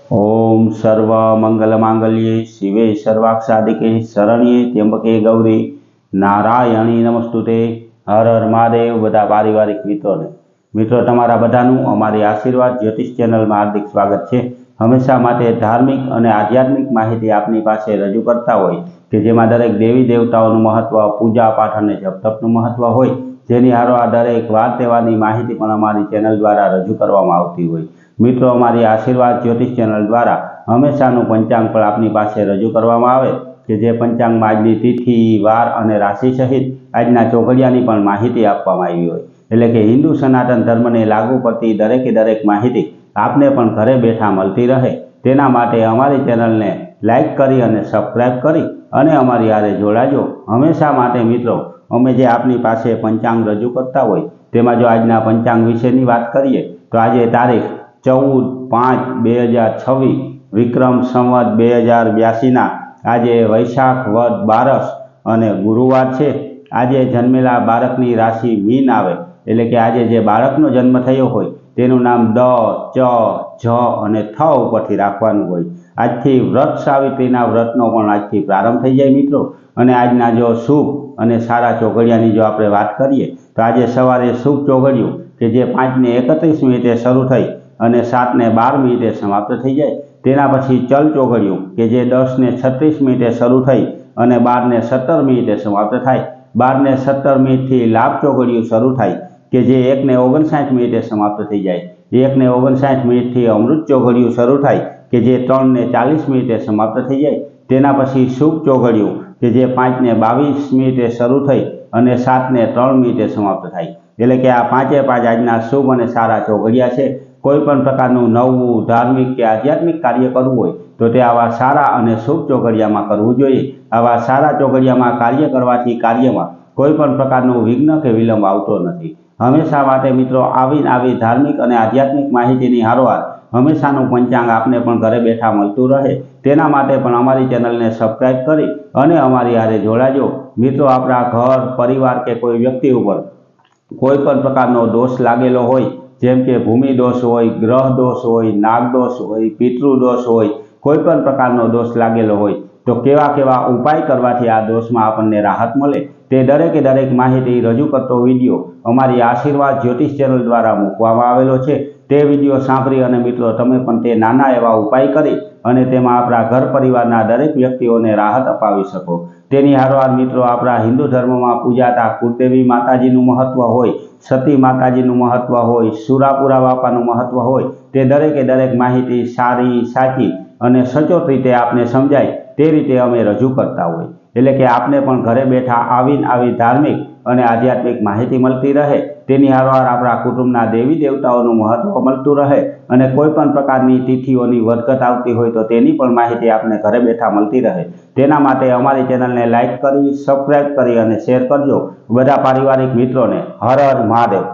ओम सर्व मंगल मांगल्ये शिवे सर्वार्थ साधिके शरण्ये त्र्यंबके गौरी नारायणी नमस्तुते। हर हर महादेव। बधा पारिवारिक मित्रों तमारा बधानुं अमारी आशीर्वाद ज्योतिष चेनल में हार्दिक स्वागत है। हमेशा माटे धार्मिक और आध्यात्मिक माहिती आपनी पासे रजू करता होय के जेमां दरेक देवी देवताओं महत्व, पूजा पाठ और जप तपनुं महत्व होय, जेनी हारोहार दरेक वार तहेवारनी माहिती पण अमारी चेनल द्वारा रजू करवामां आवती होय। मित्रों अमारी आशीर्वाद ज्योतिष चेनल द्वारा हमेशानु पंचांग पर आपनी पासे रजू करवामां आवे के जे पंचांग में आजनी तिथि, वार और राशि सहित आजना चौघड़ियानी पण माहिती आपवामां आवी होय। एटले के हिंदू सनातन धर्म ने लागू पड़ती दरेके दरेक माहिती आपने पण घरे बैठा मळती रहे तेना माटे अमारी चेनल ने लाइक करी अने सब्सक्राइब करी अने अमारी हारे जोड़ाजो। हमेशा माटे मित्रों अमे जे आपनी पासे पंचांग रजू करता होय तेमां जो आजना पंचांग विशेनी वात करीए तो आज तारीख 14/5/2026 विक्रम संवत 2082 आज वैशाख वद 12 अने गुरुवार है। आज जन्मेला बाळकनी राशि मीन आवे एटले के आज जे बाळकनो जन्म थयो होय तेनुं नाम द, च, झ अने थ उपरथी राखवानुं होय। आजथी व्रत सावित्रीना व्रतनो पण आजथी प्रारंभ थई जाय मित्रों। अने आजना जो शुभ अने सारा चौघड़ियानी जो आपणे वात करीए तो आज सवारे शुभ चौघड़ियुं के जे 5:31 शरू थई અને 7:12 समाप्त थी जाए। तेना पछी चल चौघड़ियुं के जे 10:36 शरू थई अने 12:17 समाप्त थाय। 12:17 थी लाभ चौघड़ियुं शरू थाय के जे 1:59 समाप्त थी जाए। 1:59 थी अमृत चौघड़ियुं शरू थाय के जे 3:40 समाप्त थी जाए। तेना पछी शुभ चौघड़ियुं के जे 5:22 शरू थई अने 7:03 समाप्त थाय। एटले के आ 5 आजना शुभ अने सारा चौघड़िया छे। कोईपण प्रकारनुं नवुं धार्मिक के आध्यात्मिक कार्य करवुं होय तो ते आवा सारा अने शुभ चौघड़ियामां करवुं जोईए। आवा सारा चौघड़ियामां कार्य करवाथी कार्यमां कोईपण प्रकारनुं विघ्न के विलंब आवतो नथी। हमेशा माटे मित्रों आवी धार्मिक अने आध्यात्मिक माहितीनी हारोहार हमेशानुं पंचांग आपने पण घरे बैठा मळतुं रहे तेना माटे पण अमारी चेनलने सब्सक्राइब करी अने अमारी हारे जोड़ाजो। मित्रों आपणा घर परिवार के कोई व्यक्ति उपर कोईपण प्रकारनो दोष लागेलो होय जेम के भूमि दोष होय, ग्रह दोष होय, नाग दोष होय, पितृ दोष होय, कोईपण प्रकारनो दोष लागेलो होय तो केवा केवा उपाय करवाथी आ दोषमां आपणने राहत मळे ते दरेके दरेक माहिती रजू करतो विडियो अमारी आशीर्वाद ज्योतिष चेनल द्वारा मूकवामां आवेलो छे। ते विडियो सांभळी अने मित्रों तमे पण ते नाना एवा उपाय करी अने तेमां आपणा घर परिवारना दरेक व्यक्तिओने राहत अपावी शको। तेनी हारोहार मित्रों आपणा हिंदू धर्ममां पूजाता कुलदेवी माताजीनुं महत्व होय, सती माताजीनुं महत्व होय, सुरापुरा बापानुं महत्व होय ते दरेके दरेक माहिती सारी साची अने सचोट रीते आपने समजाय ते रीते अमे रजू करता होय। एटले के आपने पण घरे बैठा आवी धार्मिक अने आध्यात्मिक माहिती मळती रहे तेनी हारोहार आपणा कुटुंबना देवी देवताओनुं महत्व मळतुं रहे अने कोईपण प्रकारनी तिथिओनी वधघट आवती होय तो तेनी पण माहिती आपने घरे बैठा मळती रहे तेना माटे अमारी चेनलने लाइक करी, सब्सक्राइब करी अने शेर करजो। बधा पारिवारिक मित्रों ने हर हर महादेव।